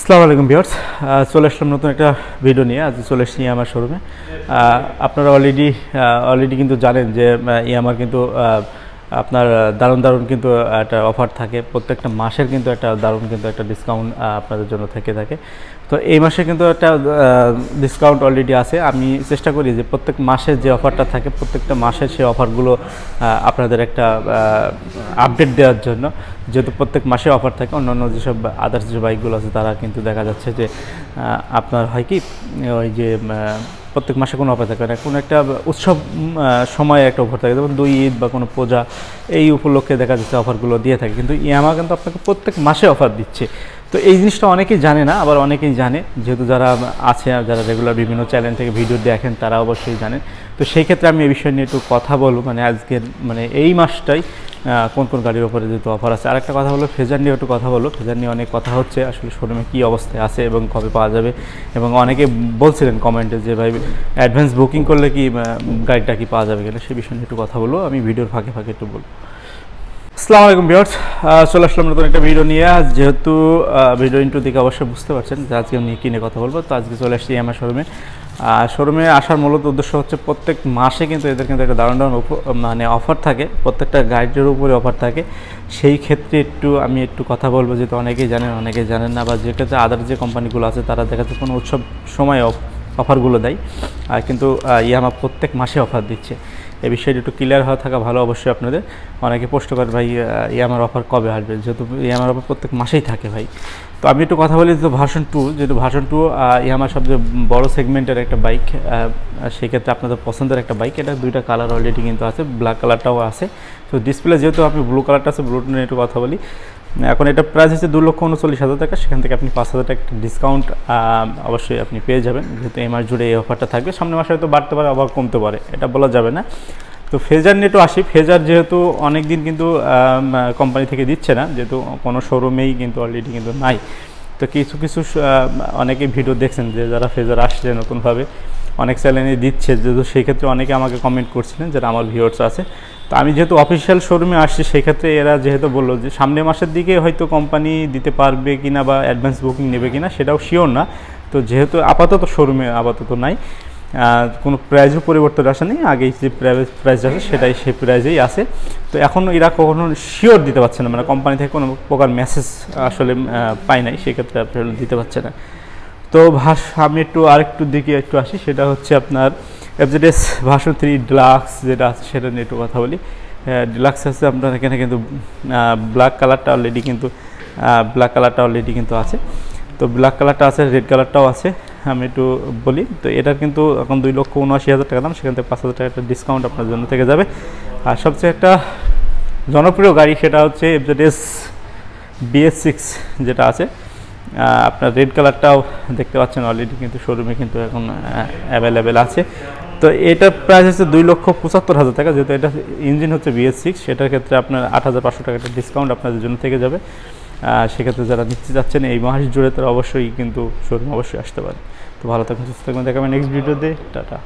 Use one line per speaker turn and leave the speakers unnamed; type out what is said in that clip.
আসসালামু আলাইকুম ভিউয়ার্স, চলে আসলাম নতুন একটা ভিডিও নিয়ে। আজ চলে এসেছি আমার শোরুমে। আপনারা অলরেডি কিন্তু জানেন যে আমার কিন্তু আপনার দারুণ কিন্তু একটা অফার থাকে, প্রত্যেকটা মাসের কিন্তু একটা দারুণ কিন্তু একটা ডিসকাউন্ট আপনাদের জন্য থেকে থাকে। তো এই মাসে কিন্তু একটা ডিসকাউন্ট অলরেডি আছে। আমি চেষ্টা করি যে প্রত্যেক মাসে যে অফারটা থাকে প্রত্যেকটা মাসের সেই অফারগুলো আপনাদের একটা আপডেট দেওয়ার জন্য, যেহেতু প্রত্যেক মাসে অফার থাকে। অন্যান্য যেসব আদার্স যে বাইকগুলো আছে তারা কিন্তু দেখা যাচ্ছে যে আপনার হয় কি ওই যে প্রত্যেক মাসে কোনো অফার থাকে না, কোনো একটা উৎসব সময়ে একটা অফার থাকে, যেমন 2 ঈদ বা কোনো পূজা, এই উপলক্ষে দেখা যাচ্ছে অফারগুলো দিয়ে থাকে। কিন্তু ইয়ামাহা কিন্তু আপনাকে প্রত্যেক মাসে অফার দিচ্ছে। তো এই জিনিসটা অনেকেই জানে না, আবার অনেকেই জানে, যেহেতু যারা আছে, যারা রেগুলার বিভিন্ন চ্যানেল থেকে ভিডিও দেখেন তারা অবশ্যই জানেন। তো সেই ক্ষেত্রে আমি এই বিষয় নিয়ে একটু কথা বলবো, আজকের এই মাসটাই কোন কোন গাড়ির ওপরে যেহেতু অফার আছে। আরেকটা কথা হলো ফেজার নিয়ে একটু কথা বলো। ফেজার নিয়ে অনেক কথা হচ্ছে, আসলে শোরুমে কী অবস্থায় আছে এবং কবে পাওয়া যাবে। এবং অনেকে বলছিলেন কমেন্টে যে ভাই অ্যাডভান্স বুকিং করলে কি গাড়িটা কি পাওয়া যাবে কিনা, সেই বিষয় নিয়ে একটু কথা বলবো। আমি ভিডিওর ফাঁকে একটু বলবো। আসসালামু আলাইকুম ভিউয়ার্স, চলে আসলাম নতুন একটা ভিডিও নিয়ে। যেহেতু ভিডিও ইন্ট্রো দিকে অবশ্যই বুঝতে পারছেন যে আজকে আমি কিনে কথা বলবো। তো আজকে চলে আসছি আমার শোরুমে আসার মূলত উদ্দেশ্য হচ্ছে প্রত্যেক মাসে কিন্তু এদের কিন্তু একটা দারুণ অফার থাকে, প্রত্যেকটা গাড়িটির উপরে অফার থাকে। সেই ক্ষেত্রে আমি একটু কথা বলবো, যেহেতু অনেকেই জানেন না, বা যে ক্ষেত্রে আদার যে কোম্পানিগুলো আছে তারা দেখা যাচ্ছে কোনো উৎসব সময় অফারগুলো দেয়, আর কিন্তু ইয়ামাহা প্রত্যেক মাসে অফার দিচ্ছে। এই বিষয়টি একটু ক্লিয়ার হওয়া থাকা ভালো অবশ্যই আপনাদের। অনেকে প্রশ্ন করে ভাই ইয়ামাহার অফার কবে আসবে, যেহেতু ইয়ামাহার অফার প্রত্যেক মাসেই থাকে ভাই। তো আমি একটু কথা বলি, যেহেতু ভার্সন 2 ইয়ামাহার সবচেয়ে বড় সেগমেন্টের একটা বাইক, সেক্ষেত্রে আপনাদের পছন্দের একটা বাইক। এটা 2টা কালার অলরেডি কিন্তু আছে, ব্ল্যাক কালারটাও আছে। তো ডিসপ্লে যেহেতু আপনি ব্লু কালারটা আছে, ব্লুটা নিয়ে একটু কথা বলি। এখন এটা প্রাইস হচ্ছে 2,39,000 টাকা, সেখান থেকে আপনি 5,000 টাকা ডিসকাউন্ট অবশ্যই আপনি পেয়ে যাবেন, যেহেতু এই মাস জুড়ে এই অফারটা থাকবে। সামনের মাসে হয়তো বাড়তে পারে, আবার কমতে পারে, এটা বলা যাবে না। তো ফেজার নিয়ে একটু আসি। ফেজার যেহেতু অনেক দিন কিন্তু কোম্পানি থেকে দিচ্ছে না, যেহেতু কোনো শোরুমেই কিন্তু অলরেডি কিন্তু নাই। তো কিছু অনেকে ভিডিও দেখছেন যে যারা ফেজার আসছে নতুনভাবে, অনেক চ্যানেলে দিচ্ছে, যেহেতু সেই ক্ষেত্রে অনেকে আমাকে কমেন্ট করছিলেন যারা আমার ভিউয়ার্স আছে। তো আমি যেহেতু অফিসিয়াল শোরুমে আসছি, সেই ক্ষেত্রে এরা যেহেতু বললো যে সামনের মাসের দিকে হয়তো কোম্পানি দিতে পারবে কিনা বা অ্যাডভান্স বুকিং নেবে কিনা সেটাও শিওর না। তো যেহেতু আপাতত শোরুমে নাই, কোনো প্রাইসও পরিবর্তন আসেনি, আগেই যে প্রাইস আছে সেটাই সেই প্রাইসেই আছে। তো এখন এরা কখনো শিওর দিতে পারছে না, কোম্পানি থেকে কোনো প্রকার মেসেজ আসলে পাই নাই, সেক্ষেত্রে আপনি দিতে পারছে না। তো আমি আরেকটু দিকে আসি, সেটা হচ্ছে আপনার এফজেডএস ভার্সন 3 ডিলাক্স যেটা আছে সেটা নিয়ে একটু কথা বলি। ডিলাক্স আছে আপনার এখানে কিন্তু ব্ল্যাক কালারটা অলরেডি কিন্তু আছে। তো ব্ল্যাক কালারটা আছে, রেড কালারটাও আছে। আমি একটু বলি, তো এটার কিন্তু এখন 2,79,000 টাকা দাম, সেখান থেকে 5,000 টাকা একটা ডিসকাউন্ট আপনার জন্য থেকে যাবে। আর সবচেয়ে একটা জনপ্রিয় গাড়ি সেটা হচ্ছে এফজেডএস BS6 যেটা আছে। আপনার রেড কালারটাও দেখতে পাচ্ছেন অলরেডি কিন্তু শোরুমে কিন্তু এখন অ্যাভেলেবেল আছে। তো এটার প্রাইস হচ্ছে 2,75,000 টাকা, যেহেতু এটা ইঞ্জিন হচ্ছে BS6, সেটার ক্ষেত্রে আপনার 8,500 টাকা একটা ডিসকাউন্ট আপনাদের জন্য থেকে যাবে। সেক্ষেত্রে যারা নিতে যাচ্ছেন এই মাস জুড়ে তারা অবশ্যই কিন্তু শোরুম অবশ্যই আসতে পারে। তো ভালো থাকুন, সুস্থ থাকবেন, দেখাবেন নেক্সট ভিডিওতে। টাটা।